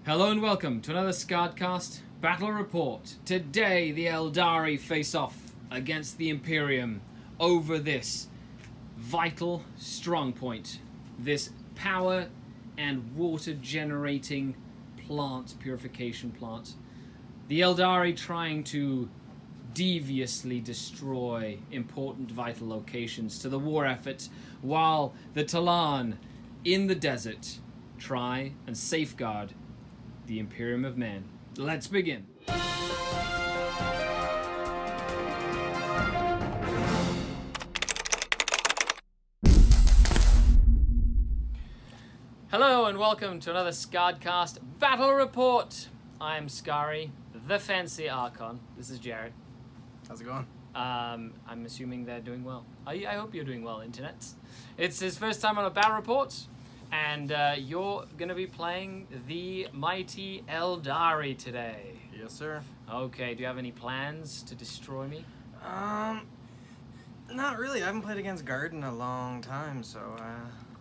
Hello and welcome to another Scardcast Battle Report. Today the Eldari face off against the Imperium over this vital strong point, this power and water generating plant, purification plant. The Eldari trying to deviously destroy important vital locations to the war effort, while the Tallarn in the desert try and safeguard the Imperium of Man. Let's begin. Hello and welcome to another Scardcast Battle Report. I'm Scary, the Fancy Archon. This is Jared. How's it going? I'm assuming they're doing well. I hope you're doing well, Internet. It's his first time on a Battle Report. And you're going to be playing the mighty Eldari today. Yes, sir. Okay, do you have any plans to destroy me? Not really. I haven't played against Guard in a long time, so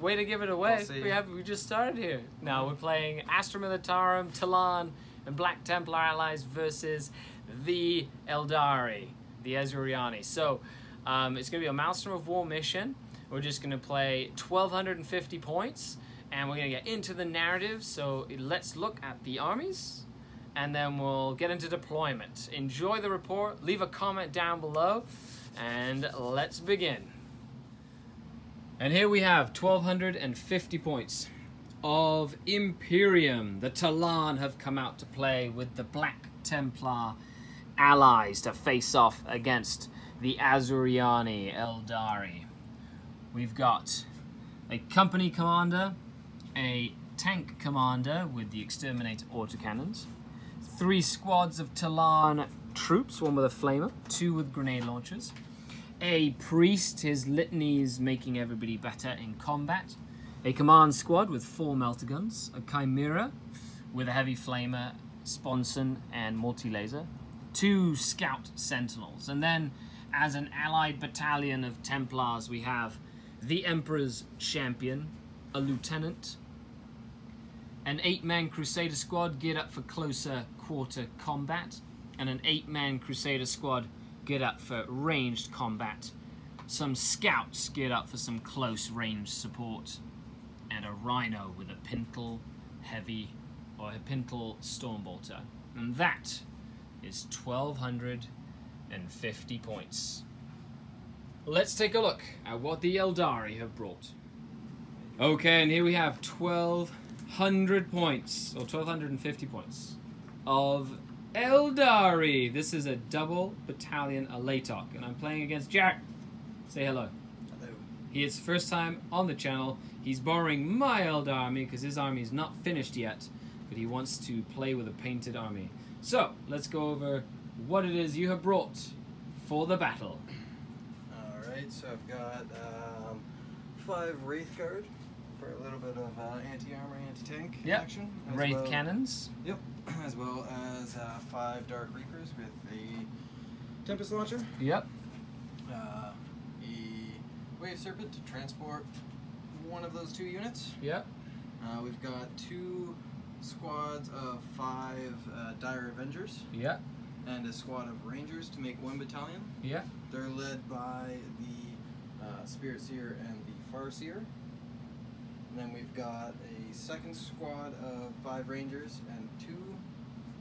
Way to give it away. We'll see. We just started here. Now we're playing Astra Militarum, Tallarn, and Black Templar allies versus the Eldari, the Ezuriani. So it's going to be a Maelstrom of War mission. We're just going to play 1,250 points, and we're going to get into the narrative. So let's look at the armies, and then we'll get into deployment. Enjoy the report, leave a comment down below, and let's begin. And here we have 1,250 points of Imperium. The Tallarn have come out to play with the Black Templar allies to face off against the Ezuriani Eldari. We've got a company commander, a tank commander with the exterminator autocannons, 3 squads of Tallarn troops, 1 with a flamer, 2 with grenade launchers, a priest, his litanies making everybody better in combat, a command squad with 4 melter guns, a chimera with a heavy flamer, sponson and multi-laser, 2 scout sentinels, and then as an allied battalion of Templars we have the Emperor's Champion, a lieutenant, an 8-man Crusader squad geared up for closer quarter combat, and an 8-man Crusader squad geared up for ranged combat, some scouts geared up for some close range support, and a Rhino with a Pintle heavy or a Pintle Stormbolter. And that is 1,250 points. Let's take a look at what the Eldari have brought. Okay, and here we have 1,200 points, or 1,250 points, of Eldari. This is a double battalion Alaitoc, and I'm playing against Jared. Say hello. Hello. He is first time on the channel. He's borrowing my Eldar army because his army is not finished yet, but he wants to play with a painted army. So, let's go over what it is you have brought for the battle. So I've got 5 Wraith Guard for a little bit of anti-armor, anti-tank action. Wraith cannons. Yep. As well as 5 Dark Reapers with a Tempest Launcher. Yep. A Wave Serpent to transport one of those 2 units. Yep. We've got 2 squads of 5 Dire Avengers. Yep. And a squad of Rangers to make 1 battalion. Yeah. They're led by the Spirit Seer and the Farseer. And then we've got a 2nd squad of 5 Rangers and 2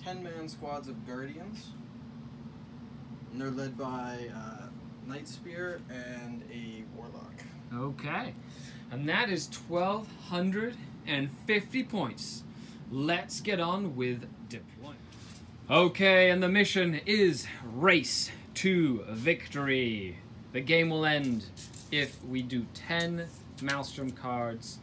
10-man squads of Guardians. And they're led by Night Spear and a Warlock. Okay. And that is 1,250 points. Let's get on with deployment. Okay, and the mission is Race to Victory. The game will end if we do 10 Maelstrom cards.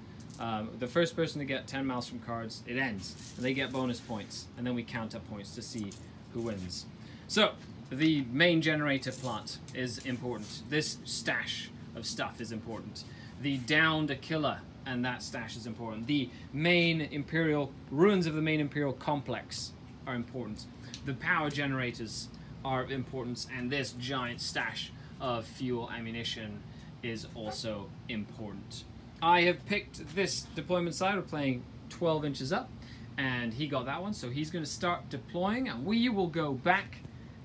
The first person to get 10 Maelstrom cards, it ends. And they get bonus points. And then we count up points to see who wins. So, the main generator plant is important. This stash of stuff is important. The downed a killer, and that stash is important. The main Imperial, ruins of the main Imperial complex are important. The power generators are of importance, and this giant stash of fuel ammunition is also important. I have picked this deployment side. We're playing 12 inches up, And he got that one, so he's going to start deploying, and we will go back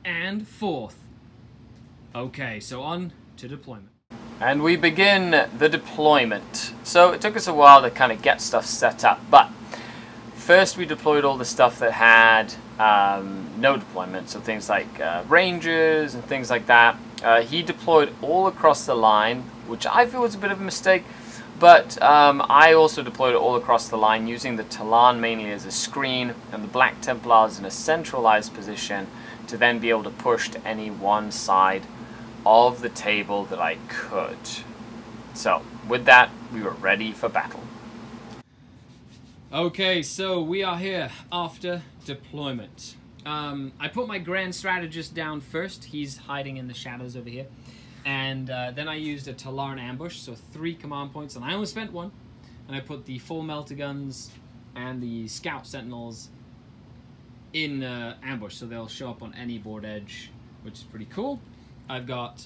and forth. Okay, so on to deployment. And we begin the deployment. So it took us a while to kind of get stuff set up, but first we deployed all the stuff that had no deployment, so things like rangers and things like that. He deployed all across the line, which I feel was a bit of a mistake, but I also deployed it all across the line using the Tallarn mainly as a screen and the Black Templars in a centralized position to then be able to push to any one side of the table that I could. So with that, we were ready for battle. Okay, so we are here after deployment. I put my Grand Strategist down first. He's hiding in the shadows over here. And then I used a Tallarn ambush, so 3 command points, and I only spent 1. And I put the full melter guns and the scout sentinels in ambush, so they'll show up on any board edge, which is pretty cool. I've got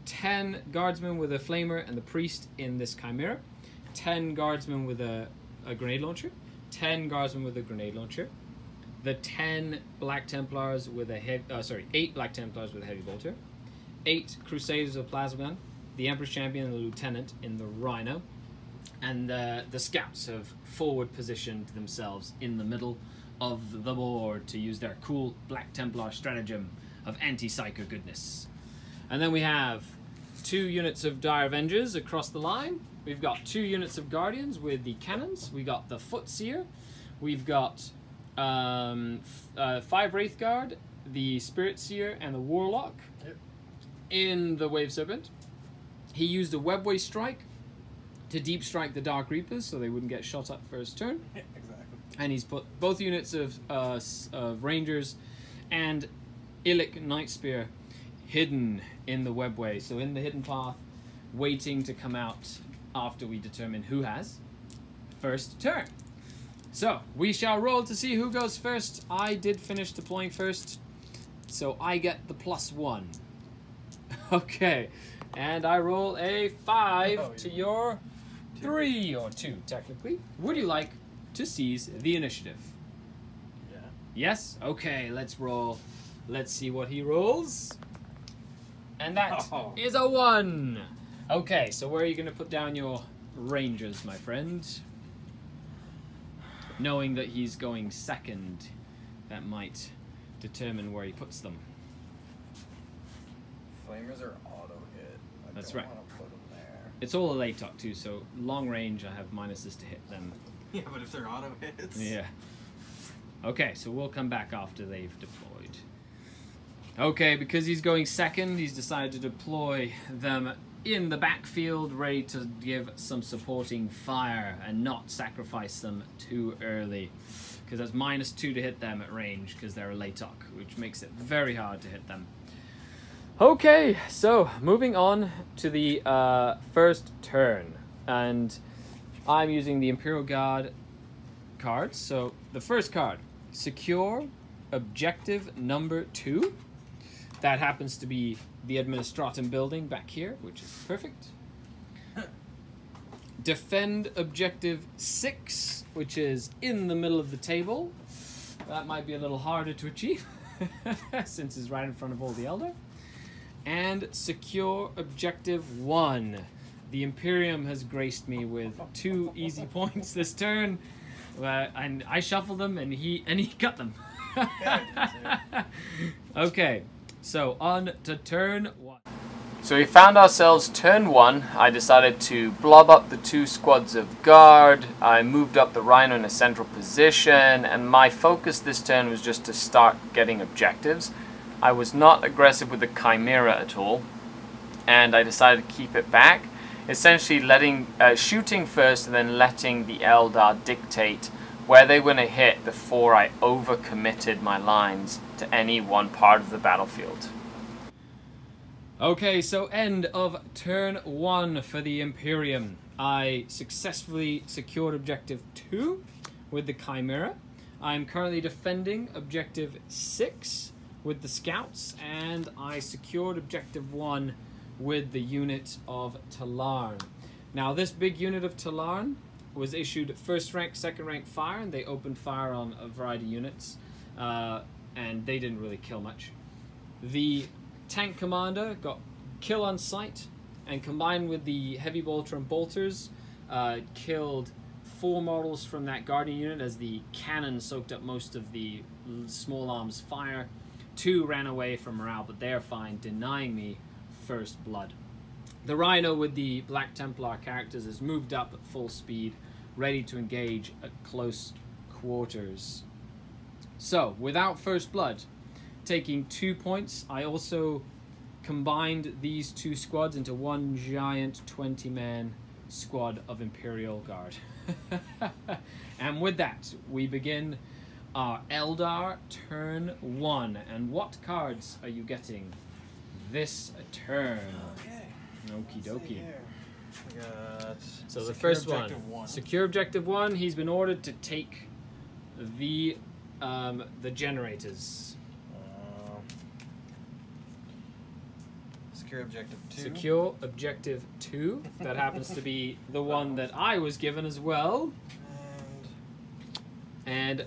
10 guardsmen with a flamer and the priest in this chimera, 10 guardsmen with a grenade launcher, 10 guardsmen with a grenade launcher, the 10 Black Templars with a heavy, 8 Black Templars with a heavy bolter, 8 Crusaders with a plasma gun, the Emperor's Champion and the Lieutenant in the Rhino, and the scouts have forward positioned themselves in the middle of the board to use their cool Black Templar stratagem of anti-psycho goodness. And then we have 2 units of Dire Avengers across the line. We've got 2 units of Guardians with the cannons. We got the Footseer. We've got 5 Wraith Guard, the Spirit Seer, and the Warlock in the Wave Serpent. He used a Webway Strike to deep strike the Dark Reapers so they wouldn't get shot up first turn. Exactly. And he's put both units of Rangers and Illic Night Spear hidden in the webway, so in the hidden path, waiting to come out after we determine who has first turn. So we shall roll to see who goes first. I did finish deploying first, so I get the +1. Okay, and I roll a 5 to your 3, or 2 technically. Would you like to seize the initiative? Yeah. Yes? Okay, let's roll. Let's see what he rolls. And that is a 1. Okay, so where are you going to put down your rangers, my friend? Knowing that he's going second, that might determine where he puts them. Flamers are auto-hit. That's right. I don't want to put them there. It's all Alaitoc too, so long range I have minuses to hit them. Yeah, but if they're auto-hits... Yeah. Okay, so we'll come back after they've deployed. Okay, because he's going second, he's decided to deploy them in the backfield, ready to give some supporting fire and not sacrifice them too early. Because that's -2 to hit them at range, because they're Alaitoc, which makes it very hard to hit them. Okay, so moving on to the first turn. And I'm using the Imperial Guard cards. So the first card, Secure Objective number 2. That happens to be the Administratum building back here, which is perfect. Defend Objective 6, which is in the middle of the table. That might be a little harder to achieve, since it's right in front of all the Eldar. And Secure Objective 1. The Imperium has graced me with 2 easy points this turn. And I shuffled them, and he got them. Okay. So, on to turn 1. So we found ourselves turn 1. I decided to blob up the 2 squads of guard. I moved up the Rhino in a central position, and my focus this turn was just to start getting objectives. I was not aggressive with the Chimera at all, and I decided to keep it back. Essentially shooting first and then letting the Eldar dictate where they were going to hit before I overcommitted my lines to any one part of the battlefield. Okay, so end of turn 1 for the Imperium. I successfully secured Objective 2 with the Chimera. I'm currently defending Objective 6 with the Scouts, and I secured Objective 1 with the unit of Tallarn. Now this big unit of Tallarn was issued first rank, second rank fire, and they opened fire on a variety of units, and they didn't really kill much. The tank commander got kill on sight, and combined with the heavy bolter and bolters, killed 4 models from that guardian unit as the cannon soaked up most of the small arms fire. 2 ran away from morale, but they're fine, denying me first blood. The Rhino with the Black Templar characters has moved up at full speed, ready to engage at close quarters. So, without first blood, taking 2 points, I also combined these 2 squads into one giant 20-man squad of Imperial Guard. And with that, we begin our Eldar turn 1. And what cards are you getting this turn? Okay. Okie dokie. We got So the first one, secure objective 1. He's been ordered to take the generators. Secure objective 2. Secure objective 2. That happens to be the one that I was given as well. And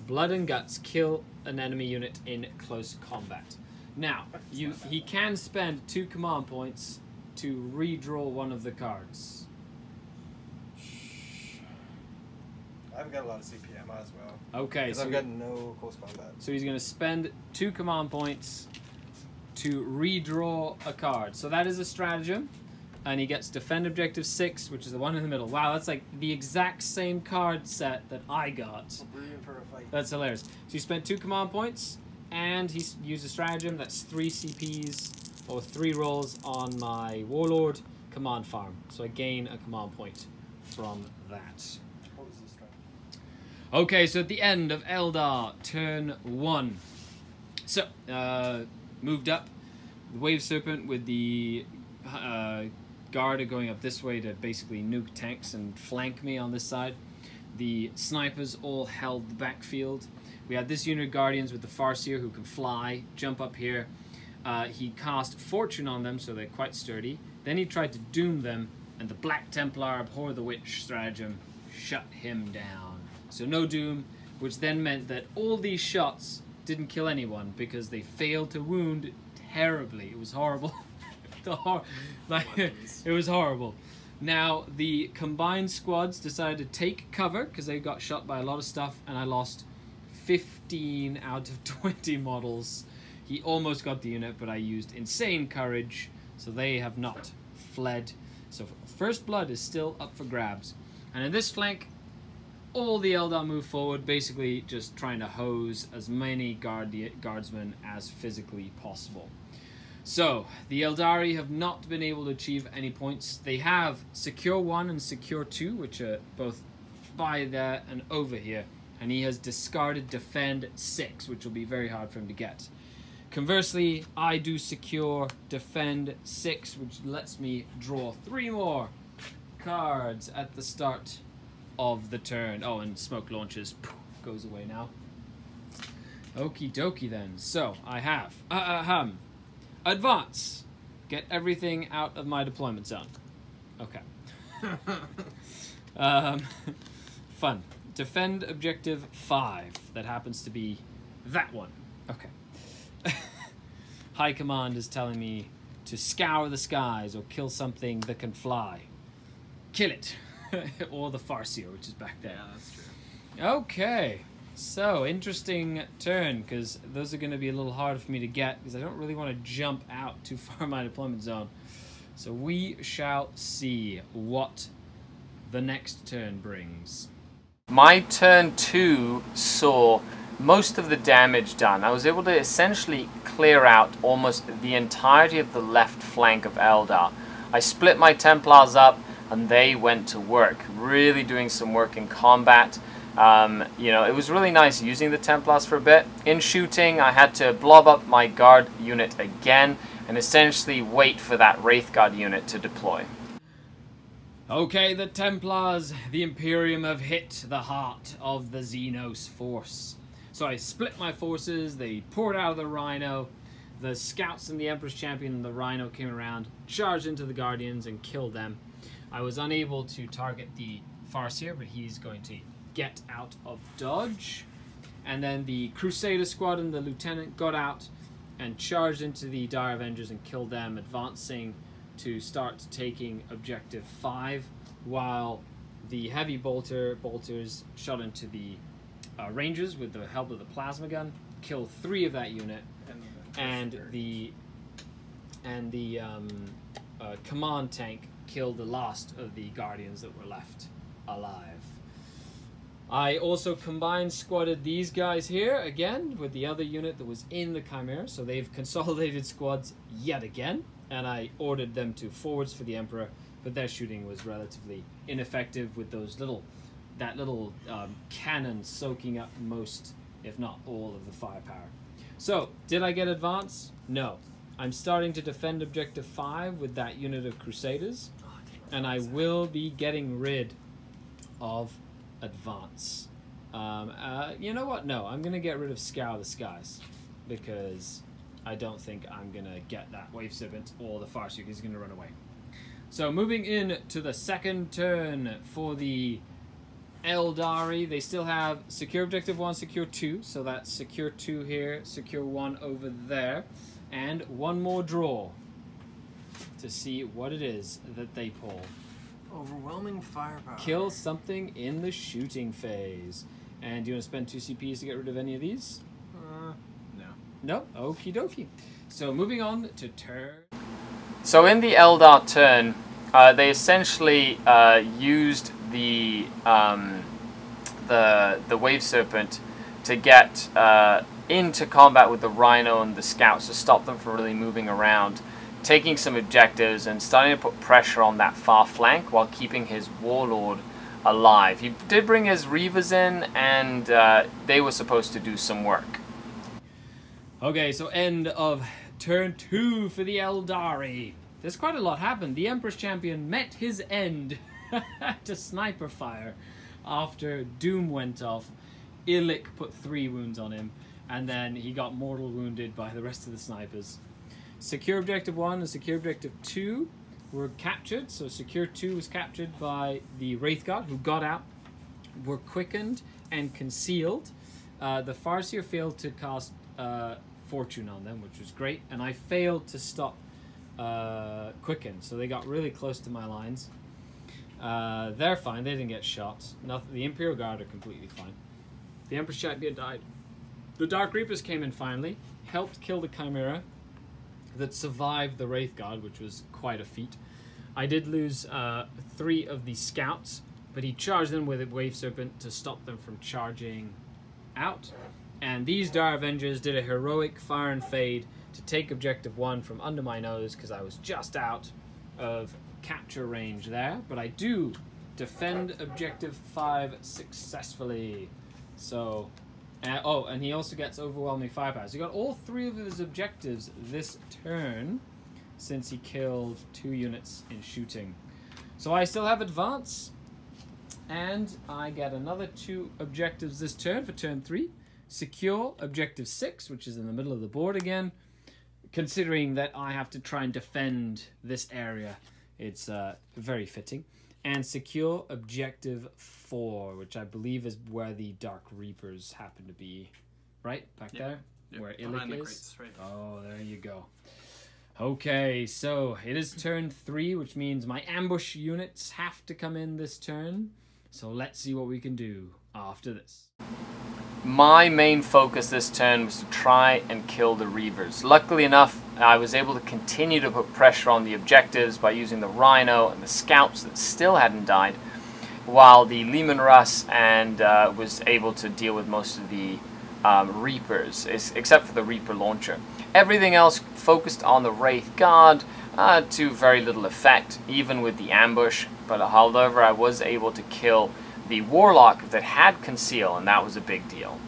blood and guts, kill an enemy unit in close combat. Now, he can spend 2 command points to redraw one of the cards. I've got a lot of CP, I might as well. Okay, so I've got no close combat. So he's going to spend 2 command points to redraw a card. So that is a stratagem, and he gets defend objective 6, which is the one in the middle. Wow, that's like the exact same card set that I got. For a fight. That's hilarious. So he spent 2 command points, and he used a stratagem. That's 3 CPs, or 3 rolls on my Warlord command farm. So I gain a command point from that. What was the stratagem? Okay, so at the end of Eldar, turn 1. So, moved up. The Wave Serpent with the guard are going up this way to basically nuke tanks and flank me on this side. The snipers all held the backfield. We had this unit of Guardians with the Farseer who can fly, jump up here. He cast Fortune on them, so they're quite sturdy. Then he tried to doom them, and the Black Templar Abhor the Witch stratagem shut him down. So no doom, which then meant that all these shots didn't kill anyone because they failed to wound terribly. It was horrible. It was horrible. Now, the combined squads decided to take cover because they got shot by a lot of stuff, and I lost 15 out of 20 models. He almost got the unit, but I used insane courage, so they have not fled. So first blood is still up for grabs. And in this flank, all the Eldar move forward, basically just trying to hose as many guardsmen as physically possible. So, the Eldari have not been able to achieve any points. They have Secure 1 and Secure 2, which are both by there and over here. And he has discarded Defend 6, which will be very hard for him to get. Conversely, I do secure Defend 6, which lets me draw 3 more cards at the start of the turn. Oh, and smoke launches goes away now. Okie dokie then. So, I have advance. Get everything out of my deployment zone. Okay. Fun. Defend objective 5. That happens to be that one. Okay. High command is telling me to scour the skies or kill something that can fly. Kill it. Or the Farseer, which is back there. Yeah, that's true. Okay. So, interesting turn, because those are going to be a little harder for me to get, because I don't really want to jump out too far in my deployment zone. So we shall see what the next turn brings. My turn 2 saw most of the damage done. I was able to essentially clear out almost the entirety of the left flank of Eldar. I split my Templars up, and they went to work, really doing some work in combat. You know, it was really nice using the Templars for a bit. In shooting, I had to blob up my guard unit again and essentially wait for that Wraith Guard unit to deploy. Okay, the Templars, the Imperium, have hit the heart of the Xenos force. So I split my forces, they poured out of the Rhino, the Scouts and the Emperor's Champion and the Rhino came around, charged into the Guardians and killed them. I was unable to target the Farseer, but he's going to get out of dodge. And then the Crusader squad and the Lieutenant got out and charged into the Dire Avengers and killed them, advancing to start taking Objective 5, while the Heavy bolters shot into the Rangers with the help of the plasma gun, killed 3 of that unit, and the command tank killed the last of the Guardians that were left alive. I also combined squadded these guys here again with the other unit that was in the Chimera, so they've consolidated squads yet again, and I ordered them to forwards for the Emperor, but their shooting was relatively ineffective with those little cannon soaking up most, if not all, of the firepower. So, did I get advance? No. I'm starting to defend Objective 5 with that unit of Crusaders, and I will be getting rid of advance. You know what? No, I'm going to get rid of Scour the Skies, because I don't think I'm going to get that Wave Serpent or the Farseer. He's going to run away. So moving in to the second turn for the Eldari, they still have secure Objective 1, secure 2, so that's secure 2 here, secure 1 over there, and one more draw to see what it is that they pull. Overwhelming firepower. Kill something in the shooting phase. And do you want to spend 2 CPs to get rid of any of these? No. No? Okie dokie. So moving on to turn. So in the Eldar turn, they essentially used the Wave Serpent to get into combat with the Rhino and the Scouts to stop them from really moving around, taking some objectives and starting to put pressure on that far flank while keeping his Warlord alive. He did bring his Reavers in, and they were supposed to do some work. Okay, so end of turn 2 for the Eldari. There's quite a lot happened. The Emperor's Champion met his end to sniper fire after Doom went off. Illic put 3 wounds on him, and then he got mortal wounded by the rest of the snipers. Secure Objective 1 and Secure Objective 2 were captured. So Secure 2 was captured by the Wraithguard, who got out, were quickened and concealed. The Farseer failed to cast Fortune on them, which was great, and I failed to stop Quicken, so they got really close to my lines. They're fine, they didn't get shot. Nothing. The Imperial Guard are completely fine. The Emperor's Champion died. The Dark Reapers came in finally, helped kill the Chimera that survived the Wraithguard, which was quite a feat. I did lose 3 of the Scouts, but he charged them with a Wave Serpent to stop them from charging out. And these Dire Avengers did a heroic fire and fade to take Objective 1 from under my nose, because I was just out of capture range there. But I do defend Objective 5 successfully. So, oh, and he also gets overwhelming firepower. So he got all 3 of his objectives this turn, since he killed 2 units in shooting. So I still have advance, and I get another 2 objectives this turn for turn 3. Secure Objective 6, which is in the middle of the board again. Considering that I have to try and defend this area, it's very fitting. And secure Objective 4, which I believe is where the Dark Reapers happen to be. Right? Back there? Yep. Where Illic is? Crates, right. Oh, there you go. Okay, so it is turn 3, which means my ambush units have to come in this turn. So let's see what we can do after this. My main focus this turn was to try and kill the Reavers. Luckily enough, I was able to continue to put pressure on the objectives by using the Rhino and the Scouts that still hadn't died, while the Leman Russ and was able to deal with most of the Reapers, except for the Reaper launcher. Everything else focused on the Wraith Guard to very little effect, even with the ambush, but however I was able to kill the Warlock that had Conceal, and that was a big deal.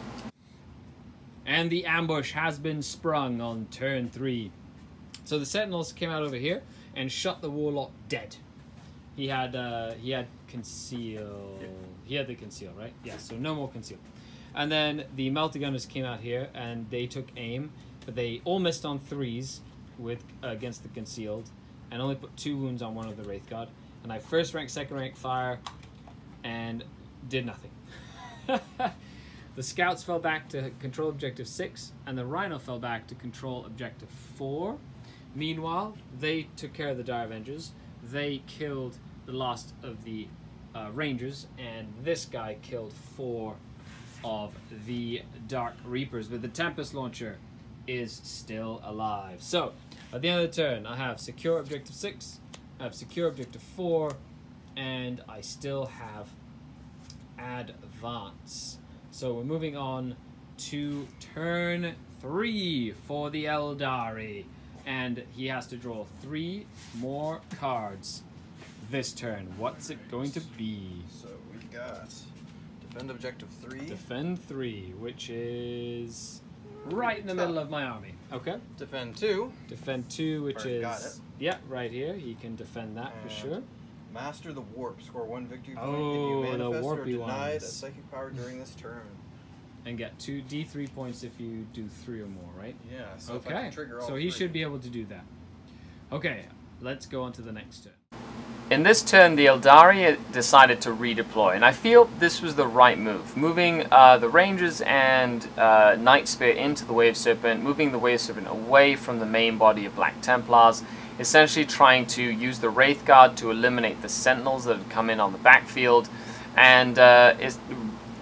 And the ambush has been sprung on turn 3. So the Sentinels came out over here and shot the Warlock dead. He had Conceal. He had the Conceal, right? Yeah, so no more Conceal. And then the Melter Gunners came out here and they took aim, but they all missed on 3s with against the Concealed, and only put 2 wounds on one of the Wraithguard. And I first rank, second rank fire, and did nothing. The scouts fell back to control objective 6, and the rhino fell back to control objective 4. Meanwhile, they took care of the Dire Avengers. They killed the last of the Rangers, and this guy killed 4 of the Dark Reapers, but the Tempest Launcher is still alive. So, at the end of the turn, I have secure objective 6, I have secure objective 4, and I still have advance. So we're moving on to turn 3 for the Eldari, and he has to draw 3 more cards this turn. What's it going to be? So we've got defend objective 3. Defend 3, which is right in the middle of my army. Okay. Defend 2. Defend 2, which Already is got it. Yeah, right here. He can defend that for sure. Master the Warp. Score 1 victory point Oh, if you the manifest or warpy denied ones. a psychic power during this turn. And get 2 D3 points if you do 3 or more, right? Yeah, so if I Okay, can trigger all so 3. he should be able to do that. Okay, let's go on to the next turn. In this turn, the Eldari decided to redeploy, and I feel this was the right move. Moving the Rangers and Night Spear into the Wave Serpent, moving the Wave Serpent away from the main body of Black Templars, essentially trying to use the Wraith Guard to eliminate the Sentinels that had come in on the backfield, and is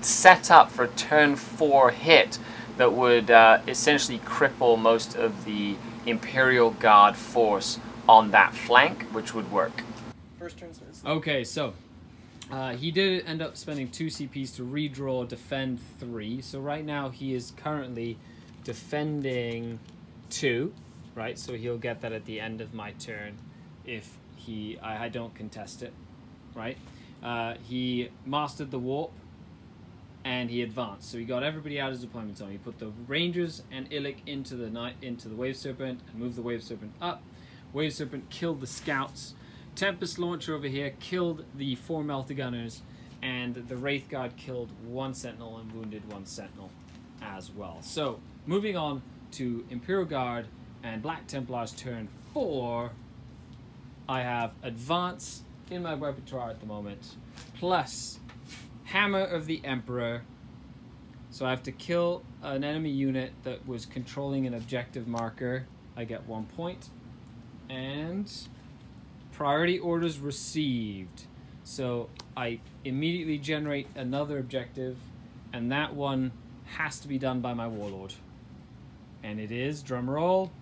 set up for a turn 4 hit that would essentially cripple most of the Imperial Guard force on that flank, which would work. First turn starts. Okay, so he did end up spending 2 CPs to redraw defend 3. So right now he is currently defending 2, right? So he'll get that at the end of my turn if I don't contest it, right? He mastered the warp and he advanced. So he got everybody out of his deployment zone. He put the Rangers and Illic into the Wave Serpent and moved the Wave Serpent up. Wave Serpent killed the scouts. Tempest Launcher over here killed the 4 Melter Gunners, and the Wraith Guard killed 1 Sentinel and wounded 1 Sentinel as well. So, moving on to Imperial Guard and Black Templars turn 4, I have Advance in my repertoire at the moment, plus Hammer of the Emperor. So I have to kill an enemy unit that was controlling an objective marker. I get 1 point. And priority orders received. So I immediately generate another objective, and that one has to be done by my warlord. And it is, drum roll,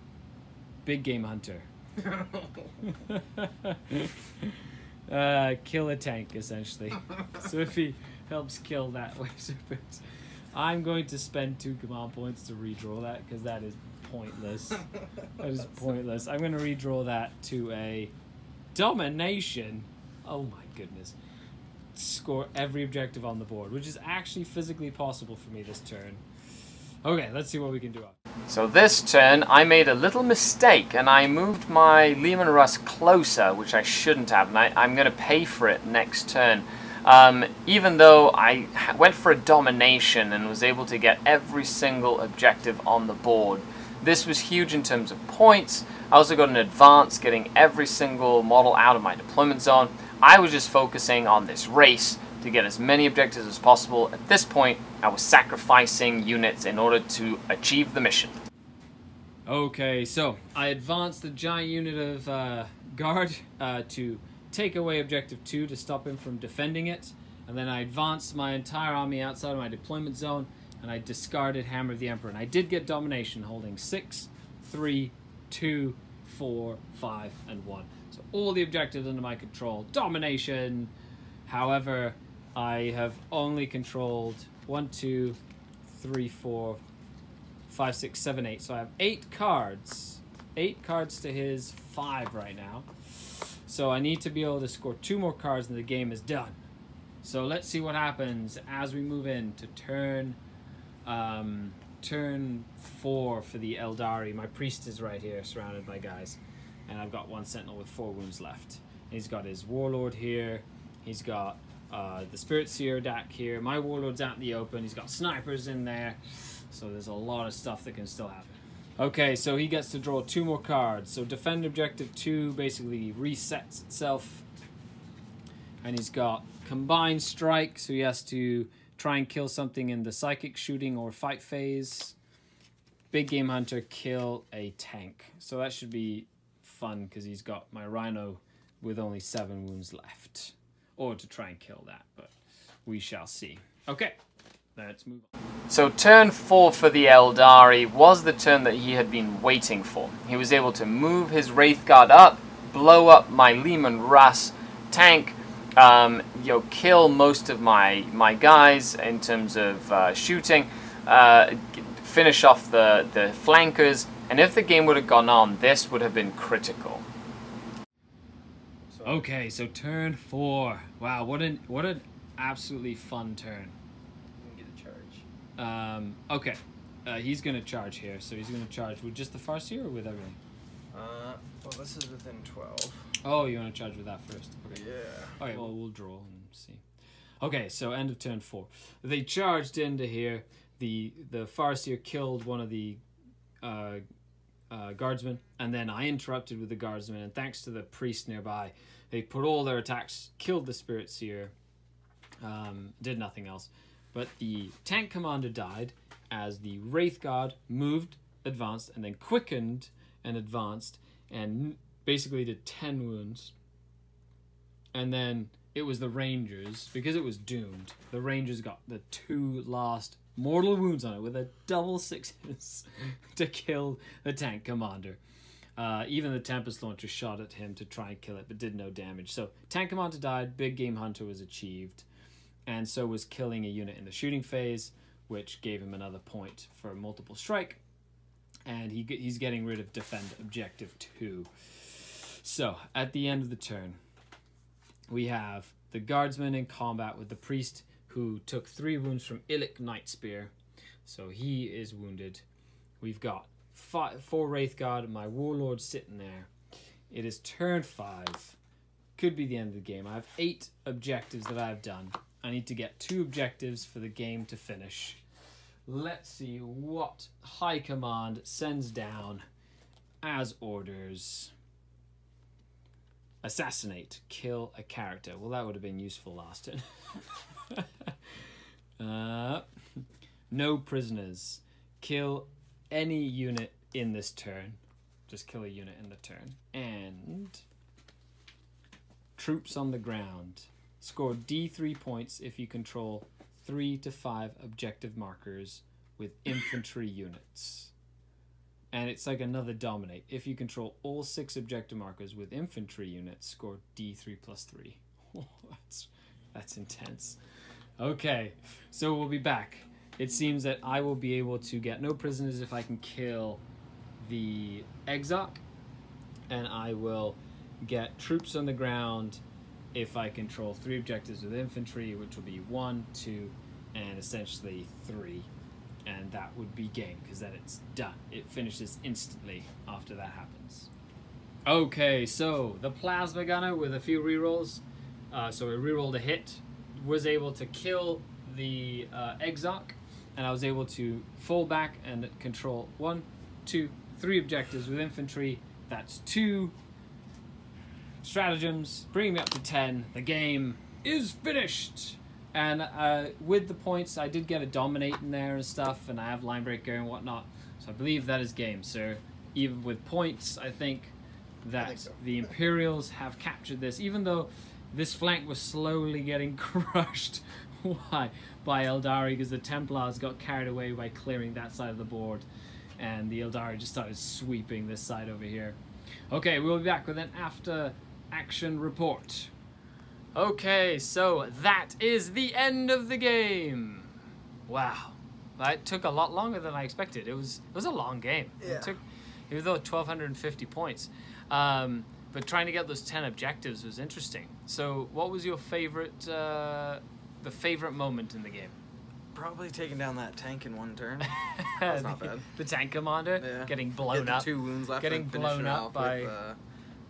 Big Game Hunter. Kill a tank, essentially. So if he helps kill that Wave Serpent, I'm going to spend 2 command points to redraw that, because that is pointless. That is pointless. I'm going to redraw that to a Domination. Oh my goodness. Score every objective on the board, which is actually physically possible for me this turn. Okay, let's see what we can do. So this turn, I made a little mistake, and I moved my Leman Russ closer, which I shouldn't have, and I'm going to pay for it next turn. Even though I went for a domination and was able to get every single objective on the board, this was huge in terms of points. I also got an advance, getting every single model out of my deployment zone. I was just focusing on this race to get as many objectives as possible. At this point, I was sacrificing units in order to achieve the mission. Okay, so I advanced the giant unit of guard to take away objective 2 to stop him from defending it, and then I advanced my entire army outside of my deployment zone, and I discarded Hammer of the Emperor, and I did get domination, holding 6, 3, 2, 4, 5, and 1. So all the objectives under my control. Domination! However, I have only controlled 1, 2, 3, 4, 5, 6, 7, 8. So I have 8 cards. 8 cards to his 5 right now. So I need to be able to score 2 more cards and the game is done. So let's see what happens as we move into turn 4 for the Eldari. My priest is right here, surrounded by guys. And I've got 1 sentinel with 4 wounds left. He's got his warlord here. He's got the Spirit Seer deck here. My warlord's out in the open. He's got snipers in there. So there's a lot of stuff that can still happen. Okay, so he gets to draw 2 more cards. So defend objective 2 basically resets itself. And he's got combined strike, so he has to try and kill something in the psychic shooting or fight phase. Big Game Hunter, kill a tank. So that should be fun because he's got my Rhino with only 7 wounds left. Or to try and kill that, but we shall see. Okay, let's move on. So turn 4 for the Eldari was the turn that he had been waiting for. He was able to move his Wraith Guard up, blow up my Leman Russ tank, kill most of my guys in terms of shooting, finish off the flankers, and if the game would have gone on, this would have been critical. Okay, so turn 4. Wow, what an absolutely fun turn. Get a charge. Okay, he's gonna charge here, so he's gonna charge with just the Farseer or with everything? Well, this is within 12. Oh, you want to charge with that first? Okay. Yeah. Okay, well, we'll draw and see. Okay, so end of turn 4. They charged into here. The Farseer killed one of the guardsmen, and then I interrupted with the guardsmen, and thanks to the priest nearby, they put all their attacks, killed the Spirit Seer, did nothing else. But the tank commander died as the Wraith Guard moved, advanced, and then quickened and advanced, and basically did 10 wounds. And then it was the Rangers, because it was doomed, the Rangers got the 2 last mortal wounds on it with a double 6s to kill the tank commander. Even the Tempest Launcher shot at him to try and kill it, but did no damage. So tank commander died, Big Game Hunter was achieved, and so was killing a unit in the shooting phase, which gave him another point for multiple strike. And he's getting rid of defend objective 2. So at the end of the turn, we have the guardsman in combat with the priest, who took 3 wounds from Illic Night Spear, so he is wounded. We've got 4 Wraith Guard, my Warlord sitting there. It is turn 5. Could be the end of the game. I have 8 objectives that I've done. I need to get 2 objectives for the game to finish. Let's see what High Command sends down as orders. Assassinate. Kill a character. Well, that would have been useful last turn. No prisoners. Kill any unit in this turn. Just kill a unit in the turn. And troops on the ground. Score D3 points if you control 3 to 5 objective markers with infantry units. And it's like another dominate. If you control all 6 objective markers with infantry units, score D3 plus 3. Oh, that's intense. Okay, so we'll be back. It seems that I will be able to get no prisoners if I can kill the Exarch, and I will get troops on the ground if I control 3 objectives with infantry, which will be 1, 2, and essentially 3. And that would be game, because then it's done. It finishes instantly after that happens. Okay, so the Plasma Gunner with a few rerolls. So it rerolled a hit, was able to kill the Exarch, and I was able to fall back and control 1, 2, 3 objectives with infantry. That's 2 stratagems, bringing me up to 10. The game is finished. And with the points, I did get a dominate in there and stuff, and I have line breaker and whatnot. So I believe that is game. So even with points, I think that the Imperials have captured this, even though this flank was slowly getting crushed. Why? By Eldari, because the Templars got carried away by clearing that side of the board, and the Eldari just started sweeping this side over here. Okay, we'll be back with an after action report. Okay, so that is the end of the game. Wow, that took a lot longer than I expected. It was a long game. Yeah. It took, even though 1,250 points, but trying to get those 10 objectives was interesting. So, what was your favorite, the favorite moment in the game? Probably taking down that tank in 1 turn. That's not bad. The tank commander getting blown up. 2 wounds left. Getting blown up by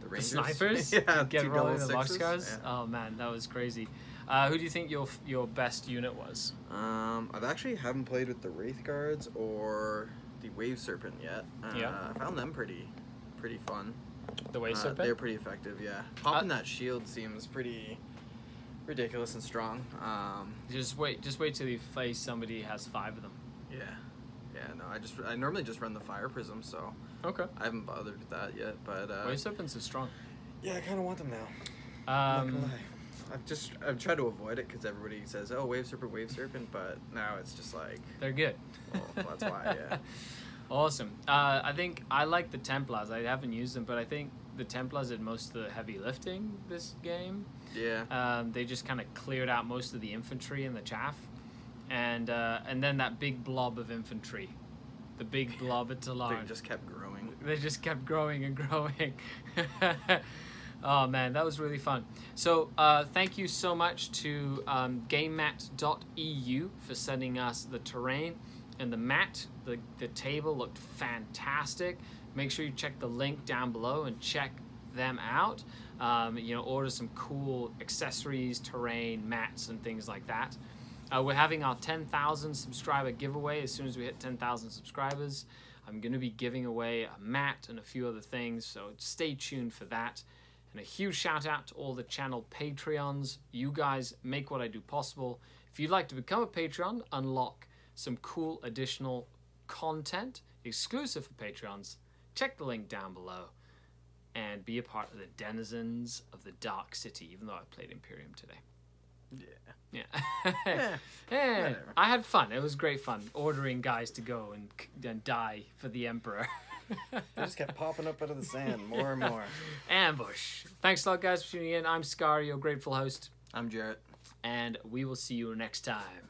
with, the snipers. Yeah, get rolling the boxcars. Yeah. Oh man, that was crazy. Who do you think your best unit was? I've actually haven't played with the Wraith Guards or the Wave Serpent yet. I found them pretty fun. The Wave Serpent? They're pretty effective, yeah. Popping that shield seems pretty ridiculous and strong. Just wait till you face somebody who has 5 of them. Yeah. No, I normally just run the fire prism, so Okay. I haven't bothered with that yet. But Wave Serpents are strong. yeah, I kind of want them now. Not gonna lie. I've tried to avoid it because everybody says, "Oh, Wave Serpent," but now it's just like They're good. well, that's why. Yeah. Awesome. I think I like the Templars. I haven't used them, but I think the Templars did most of the heavy lifting this game. Yeah. They just kind of cleared out most of the infantry and the chaff, and then that big blob of infantry, the big blob at Tallarn. They just kept growing. They just kept growing and growing. Oh man, that was really fun. So thank you so much to GameMat.eu for sending us the terrain and the mat. The table looked fantastic. Make sure you check the link down below and check them out. Order some cool accessories, terrain, mats, and things like that. We're having our 10,000 subscriber giveaway as soon as we hit 10,000 subscribers. I'm going to be giving away a mat and a few other things, so stay tuned for that. And a huge shout out to all the channel Patreons. You guys make what I do possible. If you'd like to become a Patreon, unlock some cool additional content exclusive for Patreons, check the link down below and be a part of the denizens of the Dark City, even though I played Imperium today. Yeah. Yeah. I had fun. It was great fun ordering guys to go and die for the Emperor. They just kept popping up out of the sand more and more. Ambush. Thanks a lot, guys, for tuning in. I'm Scar, your grateful host. I'm Jarrett. And we will see you next time.